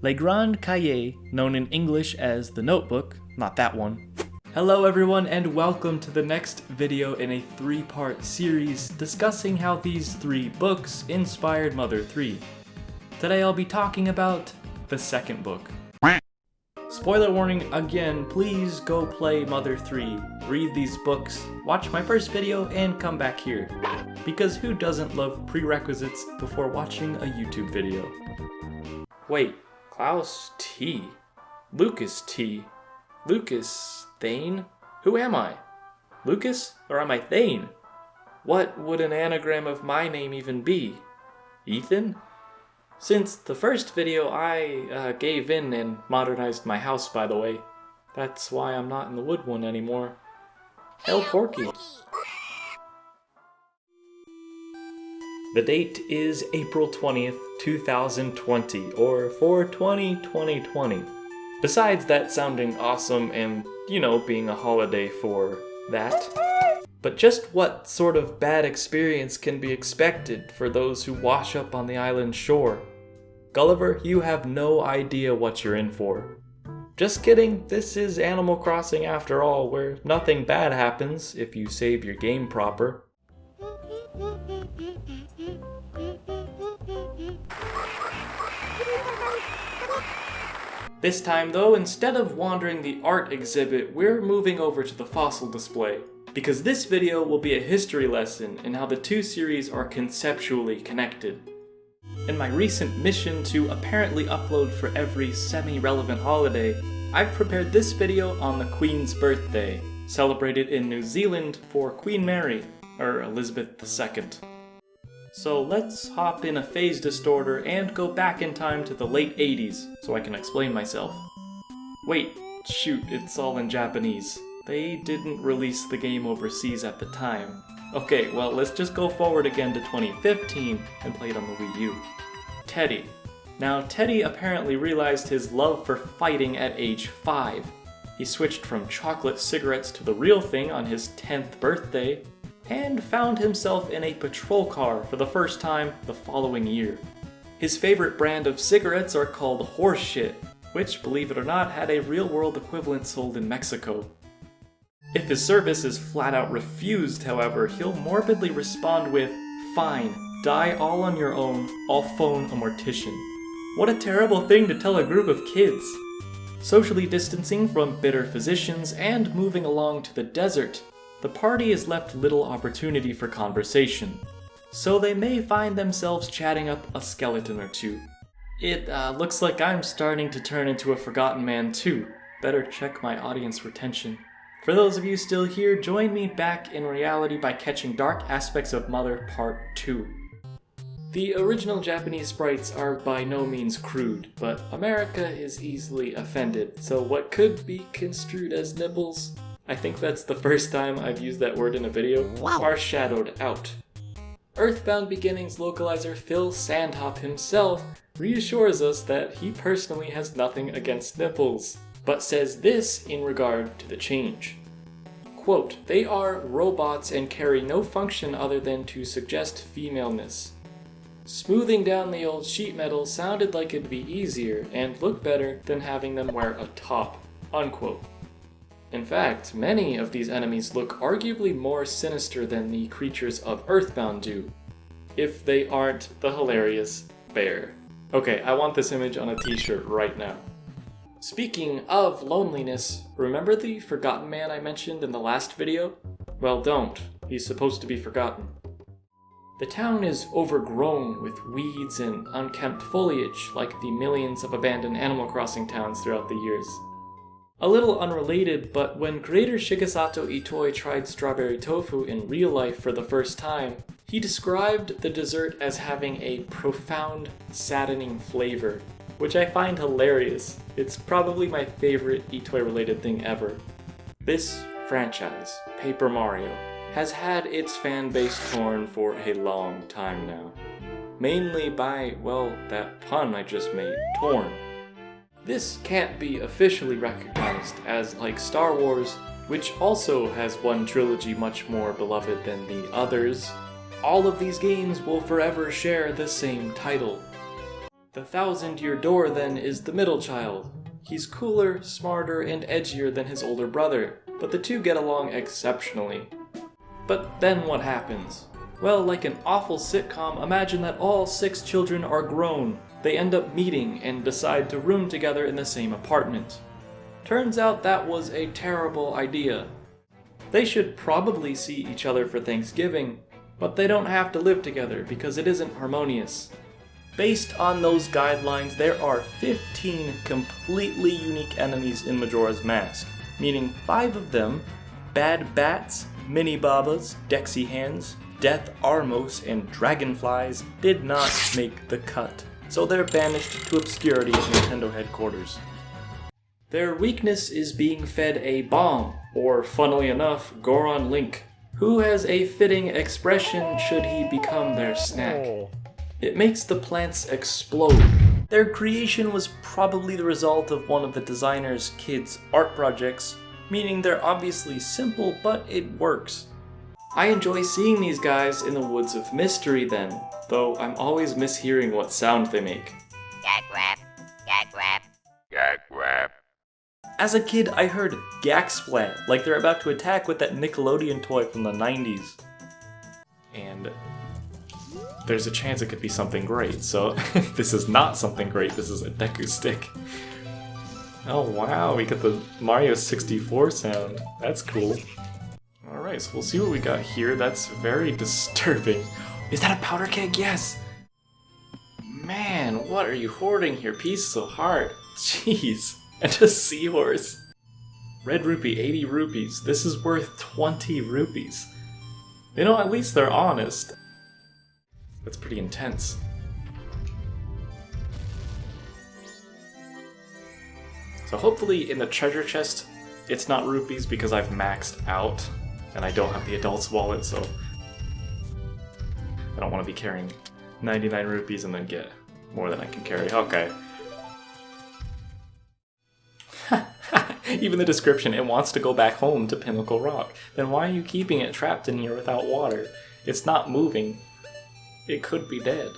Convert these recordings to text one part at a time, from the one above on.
Le Grand Cahier, known in English as The Notebook, not that one. Hello everyone and welcome to the next video in a 3-part series discussing how these 3 books inspired Mother 3. Today I'll be talking about the second book. Spoiler warning again, please go play Mother 3, read these books, watch my first video, and come back here. Because who doesn't love prerequisites before watching a YouTube video? Wait, Klaus T. Lucas T. Lucas Thane? Who am I? Lucas? Or am I Thane? What would an anagram of my name even be? Ethan? Since the first video, I gave in and modernized my house, by the way. That's why I'm not in the wood one anymore. Hail Porky! The date is April 20th, 2020, or 4/20/2020. Besides that sounding awesome and, being a holiday for that. But just what sort of bad experience can be expected for those who wash up on the island shore? Gulliver, you have no idea what you're in for. Just kidding, this is Animal Crossing after all, where nothing bad happens if you save your game proper. This time though, instead of wandering the art exhibit, we're moving over to the fossil display. Because this video will be a history lesson in how the 2 series are conceptually connected. In my recent mission to apparently upload for every semi-relevant holiday, I've prepared this video on the Queen's birthday, celebrated in New Zealand for Queen Mary, or Elizabeth II. So let's hop in a phase distorter and go back in time to the late 80s so I can explain myself. Wait, shoot, it's all in Japanese. They didn't release the game overseas at the time. Okay, well, let's just go forward again to 2015 and play it on the Wii U. Teddy. Now, Teddy apparently realized his love for fighting at age 5. He switched from chocolate cigarettes to the real thing on his 10th birthday, and found himself in a patrol car for the first time the following year. His favorite brand of cigarettes are called Horse Shit, which, believe it or not, had a real-world equivalent sold in Mexico. If his service is flat out refused, however, he'll morbidly respond with, "Fine, die all on your own, I'll phone a mortician." What a terrible thing to tell a group of kids! Socially distancing from bitter physicians and moving along to the desert, the party is left little opportunity for conversation, so they may find themselves chatting up a skeleton or 2. It looks like I'm starting to turn into a forgotten man too. Better check my audience retention. For those of you still here, join me back in reality by catching Dark Aspects of Mother Part 2. The original Japanese sprites are by no means crude, but America is easily offended, so what could be construed as nipples, I think that's the first time I've used that word in a video, are shadowed out. Earthbound Beginnings localizer Phil Sandhop himself reassures us that he personally has nothing against nipples, but says this in regard to the change. Quote, "They are robots and carry no function other than to suggest femaleness. Smoothing down the old sheet metal sounded like it'd be easier and look better than having them wear a top." Unquote. In fact, many of these enemies look arguably more sinister than the creatures of Earthbound do, if they aren't the hilarious bear. Okay, I want this image on a t-shirt right now. Speaking of loneliness, remember the forgotten man I mentioned in the last video? Well, don't. He's supposed to be forgotten. The town is overgrown with weeds and unkempt foliage like the millions of abandoned Animal Crossing towns throughout the years. A little unrelated, but when creator Shigesato Itoi tried strawberry tofu in real life for the first time, he described the dessert as having a profound, saddening flavor, which I find hilarious. It's probably my favorite Itoi-related thing ever. This franchise, Paper Mario, has had its fan base torn for a long time now. Mainly by, well, that pun I just made, torn. This can't be officially recognized as like Star Wars, which also has one trilogy much more beloved than the others. All of these games will forever share the same title. The Thousand-Year Door then is the middle child. He's cooler, smarter, and edgier than his older brother, but the two get along exceptionally. But then what happens? Well, like an awful sitcom, imagine that all 6 children are grown. They end up meeting and decide to room together in the same apartment. Turns out that was a terrible idea. They should probably see each other for Thanksgiving, but they don't have to live together because it isn't harmonious. Based on those guidelines, there are 15 completely unique enemies in Majora's Mask, meaning 5 of them, Bad Bats, Mini Babas, Dexy Hands, Death Armos, and Dragonflies, did not make the cut, so they're banished to obscurity at Nintendo headquarters. Their weakness is being fed a bomb, or funnily enough, Goron Link, who has a fitting expression should he become their snack. It makes the plants explode. Their creation was probably the result of one of the designer's kids' art projects, meaning they're obviously simple, but it works. I enjoy seeing these guys in the Woods of Mystery then, though I'm always mishearing what sound they make. Gag rap, gag rap, gag rap. As a kid, I heard Gaksplat, like they're about to attack with that Nickelodeon toy from the 90s. And there's a chance it could be something great, so this is not something great, this is a Deku Stick. Oh wow, we get the Mario 64 sound. That's cool. Alright, so we'll see what we got here. That's very disturbing. Is that a powder keg? Yes! Man, what are you hoarding here? Pieces of heart. Jeez. And a seahorse. Red rupee, 80 rupees. This is worth 20 rupees. You know, at least they're honest. That's pretty intense. So hopefully in the treasure chest, it's not rupees because I've maxed out and I don't have the adult's wallet, so I don't want to be carrying 99 rupees and then get more than I can carry. Okay. Even the description, it wants to go back home to Pinnacle Rock. Then why are you keeping it trapped in here without water? It's not moving. It could be dead.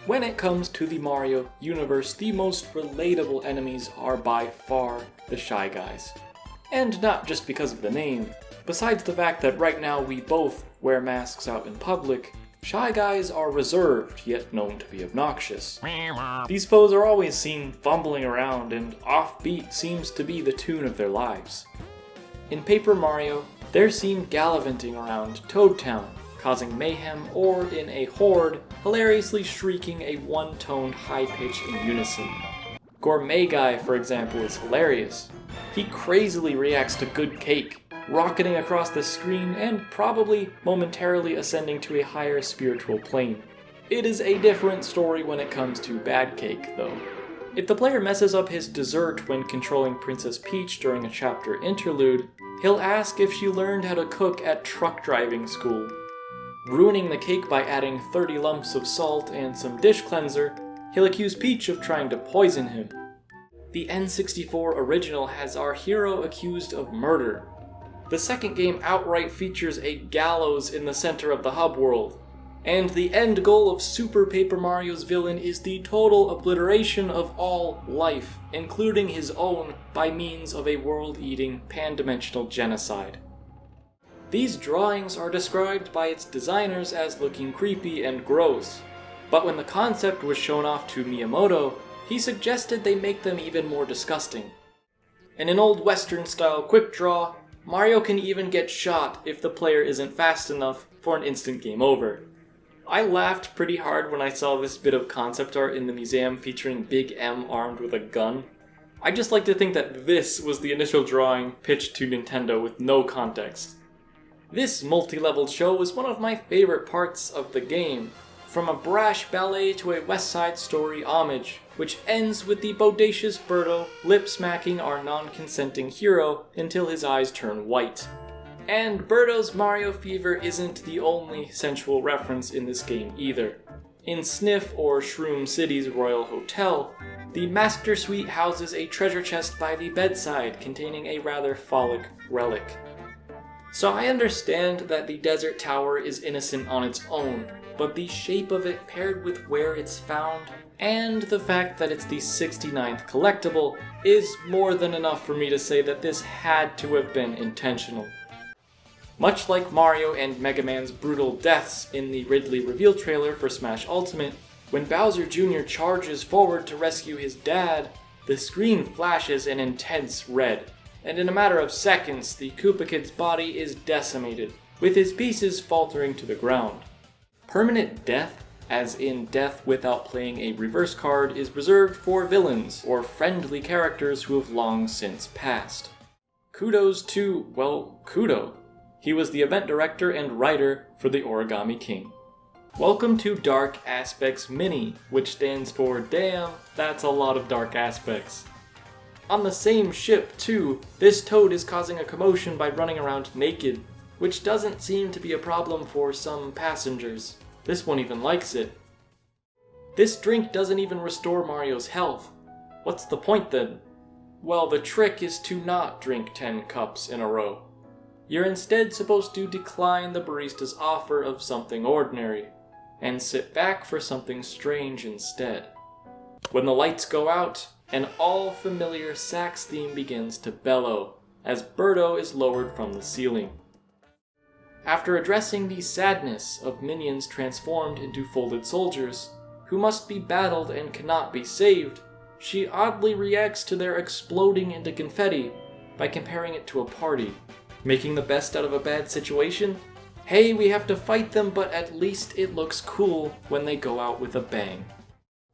When it comes to the Mario universe, the most relatable enemies are by far the Shy Guys. And not just because of the name. Besides the fact that right now we both wear masks out in public, Shy Guys are reserved, yet known to be obnoxious. These foes are always seen fumbling around, and offbeat seems to be the tune of their lives. In Paper Mario, they're seen gallivanting around Toad Town, causing mayhem, or in a horde, hilariously shrieking a one-toned high pitch in unison. Gourmet Guy, for example, is hilarious. He crazily reacts to good cake, rocketing across the screen and probably momentarily ascending to a higher spiritual plane. It is a different story when it comes to bad cake, though. If the player messes up his dessert when controlling Princess Peach during a chapter interlude, he'll ask if she learned how to cook at truck driving school. Ruining the cake by adding 30 lumps of salt and some dish cleanser, he'll accuse Peach of trying to poison him. The N64 original has our hero accused of murder. The second game outright features a gallows in the center of the hub world. And the end goal of Super Paper Mario's villain is the total obliteration of all life, including his own, by means of a world-eating, pan-dimensional genocide. These drawings are described by its designers as looking creepy and gross, but when the concept was shown off to Miyamoto, he suggested they make them even more disgusting. In an old Western-style quick draw, Mario can even get shot if the player isn't fast enough for an instant game over. I laughed pretty hard when I saw this bit of concept art in the museum featuring Big M armed with a gun. I just like to think that this was the initial drawing pitched to Nintendo with no context. This multi-leveled show was one of my favorite parts of the game, from a brash ballet to a West Side Story homage, which ends with the bodacious Birdo lip-smacking our non-consenting hero until his eyes turn white. And Birdo's Mario Fever isn't the only sensual reference in this game either. In Sniff or Shroom City's Royal Hotel, the Master Suite houses a treasure chest by the bedside containing a rather phallic relic. So I understand that the Desert Tower is innocent on its own, but the shape of it paired with where it's found, and the fact that it's the 69th collectible, is more than enough for me to say that this had to have been intentional. Much like Mario and Mega Man's brutal deaths in the Ridley reveal trailer for Smash Ultimate, when Bowser Jr. charges forward to rescue his dad, the screen flashes an intense red, and in a matter of seconds, the Koopa Kid's body is decimated, with his pieces faltering to the ground. Permanent death, as in death without playing a reverse card, is reserved for villains or friendly characters who have long since passed. Kudos to, well, Kudo. He was the event director and writer for the Origami King. Welcome to Dark Aspects Mini, which stands for damn, that's a lot of dark aspects. On the same ship, too, this toad is causing a commotion by running around naked, which doesn't seem to be a problem for some passengers. This one even likes it. This drink doesn't even restore Mario's health. What's the point then? Well, the trick is to not drink 10 cups in a row. You're instead supposed to decline the barista's offer of something ordinary, and sit back for something strange instead. When the lights go out, an all-familiar sax theme begins to bellow, as Birdo is lowered from the ceiling. After addressing the sadness of minions transformed into folded soldiers, who must be battled and cannot be saved, she oddly reacts to their exploding into confetti by comparing it to a party. Making the best out of a bad situation? Hey, we have to fight them, but at least it looks cool when they go out with a bang.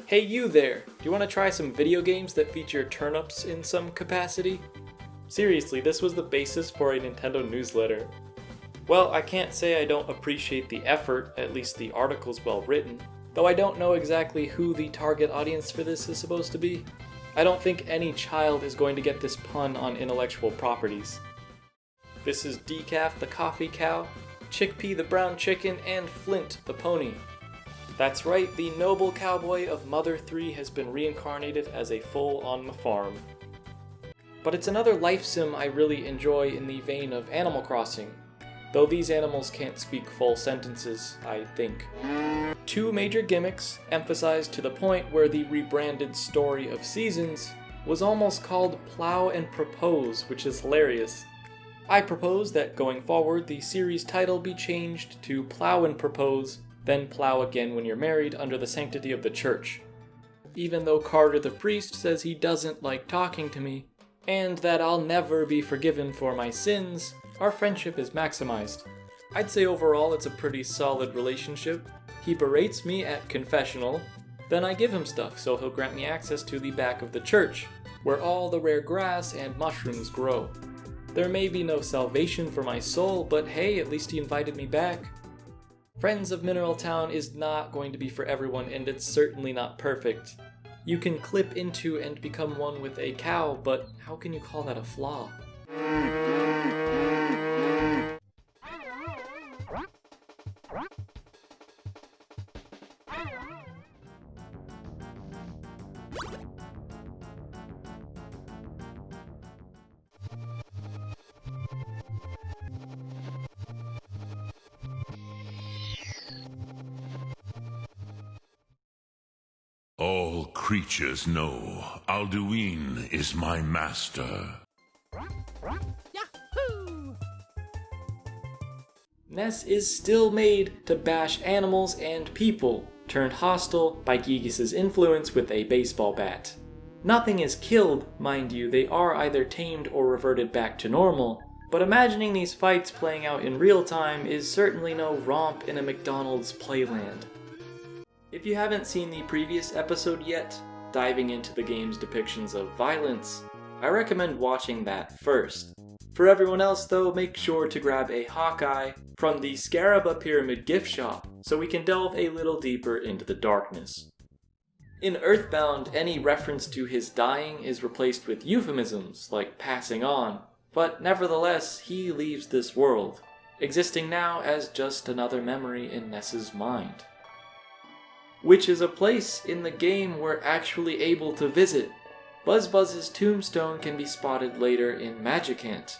Hey you there, do you want to try some video games that feature turnips in some capacity? Seriously, this was the basis for a Nintendo newsletter. Well, I can't say I don't appreciate the effort, at least the article's well written, though I don't know exactly who the target audience for this is supposed to be. I don't think any child is going to get this pun on intellectual properties. This is Decaf the coffee cow, Chickpea the brown chicken, and Flint the pony. That's right, the noble cowboy of Mother 3 has been reincarnated as a foal on the farm. But it's another life sim I really enjoy in the vein of Animal Crossing, though these animals can't speak full sentences, I think. Two major gimmicks emphasized to the point where the rebranded Story of Seasons was almost called Plow and Propose, which is hilarious. I propose that going forward the series title be changed to Plow and Propose, then Plow Again When You're Married under the sanctity of the church. Even though Carter the priest says he doesn't like talking to me, and that I'll never be forgiven for my sins, our friendship is maximized. I'd say overall it's a pretty solid relationship. He berates me at confessional, then I give him stuff so he'll grant me access to the back of the church, where all the rare grass and mushrooms grow. There may be no salvation for my soul, but hey, at least he invited me back. Friends of Mineral Town is not going to be for everyone, and it's certainly not perfect. You can clip into and become one with a cow, but how can you call that a flaw? All creatures know Alduin is my master. Yahoo! Ness is still made to bash animals and people, turned hostile by Gigas' influence with a baseball bat. Nothing is killed, mind you, they are either tamed or reverted back to normal, but imagining these fights playing out in real time is certainly no romp in a McDonald's playland. If you haven't seen the previous episode yet, diving into the game's depictions of violence, I recommend watching that first. For everyone else though, make sure to grab a Hawkeye from the Scaraba Pyramid gift shop so we can delve a little deeper into the darkness. In Earthbound, any reference to his dying is replaced with euphemisms like passing on, but nevertheless he leaves this world, existing now as just another memory in Ness's mind. Which is a place in the game we're actually able to visit. Buzz's tombstone can be spotted later in Magicant.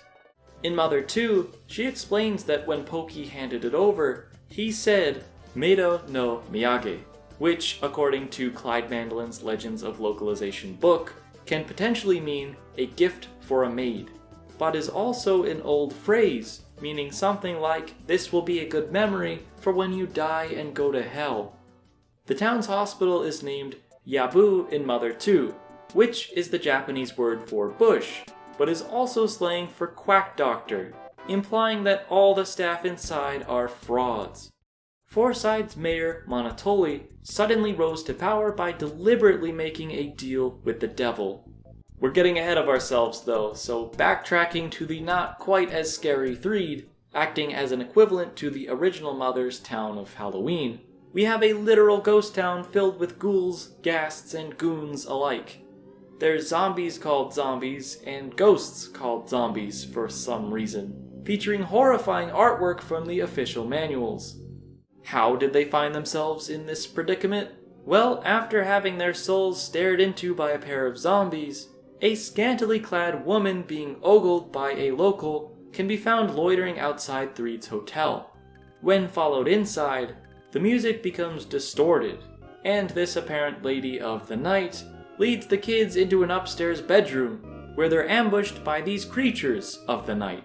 In Mother 2, she explains that when Poki handed it over, he said, Meido no Miyage, which, according to Clyde Mandelin's Legends of Localization book, can potentially mean a gift for a maid, but is also an old phrase, meaning something like, this will be a good memory for when you die and go to hell. The town's hospital is named Yabu in Mother 2, which is the Japanese word for bush, but is also slang for quack doctor, implying that all the staff inside are frauds. Fourside's mayor, Monotoli, suddenly rose to power by deliberately making a deal with the devil. We're getting ahead of ourselves though, so backtracking to the not quite as scary Threed, acting as an equivalent to the original Mother's town of Halloween, we have a literal ghost town filled with ghouls, ghasts, and goons alike. There's zombies called zombies, and ghosts called zombies for some reason, featuring horrifying artwork from the official manuals. How did they find themselves in this predicament? Well, after having their souls stared into by a pair of zombies, a scantily clad woman being ogled by a local can be found loitering outside Threed's hotel. When followed inside, the music becomes distorted, and this apparent lady of the night leads the kids into an upstairs bedroom, where they're ambushed by these creatures of the night.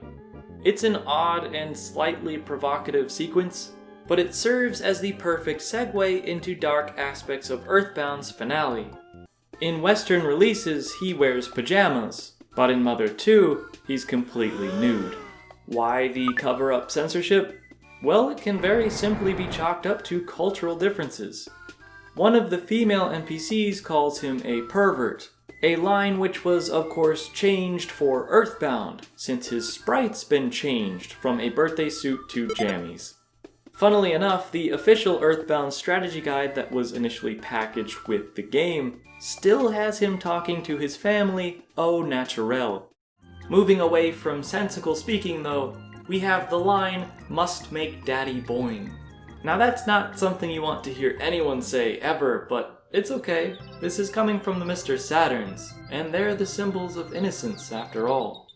It's an odd and slightly provocative sequence, but it serves as the perfect segue into dark aspects of Earthbound's finale. In Western releases, he wears pajamas, but in Mother 2, he's completely nude. Why the cover-up censorship? Well, it can very simply be chalked up to cultural differences. One of the female NPCs calls him a pervert, a line which was of course changed for Earthbound, since his sprite's been changed from a birthday suit to jammies. Funnily enough, the official Earthbound strategy guide that was initially packaged with the game still has him talking to his family au naturel. Moving away from sensical speaking though, we have the line, must make daddy boing. Now that's not something you want to hear anyone say ever, but it's okay. This is coming from the Mr. Saturns, and they're the symbols of innocence after all.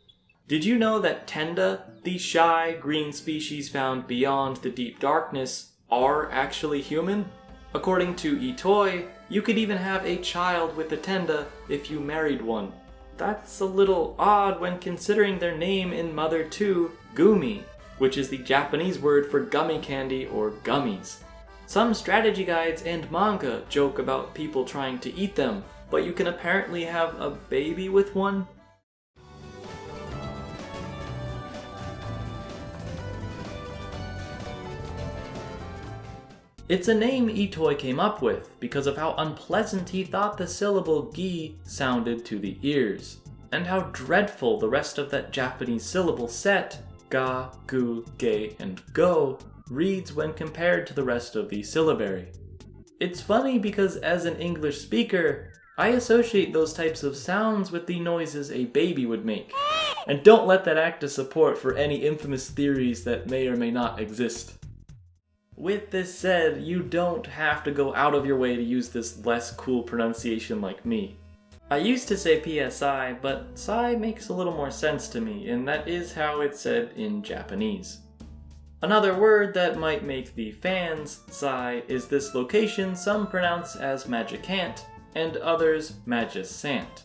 Did you know that Tenda, the shy green species found beyond the deep darkness, are actually human? According to Itoi, you could even have a child with a Tenda if you married one. That's a little odd when considering their name in Mother 2, Gumi, which is the Japanese word for gummy candy or gummies. Some strategy guides and manga joke about people trying to eat them, but you can apparently have a baby with one? It's a name Itoi came up with because of how unpleasant he thought the syllable gi sounded to the ears, and how dreadful the rest of that Japanese syllable set, ga, gu, ge, and go, reads when compared to the rest of the syllabary. It's funny because as an English speaker, I associate those types of sounds with the noises a baby would make, and don't let that act as support for any infamous theories that may or may not exist. With this said, you don't have to go out of your way to use this less cool pronunciation like me. I used to say PSI, but Psy makes a little more sense to me, and that is how it's said in Japanese. Another word that might make the fans sigh is this location some pronounce as Magicant, and others Magisant.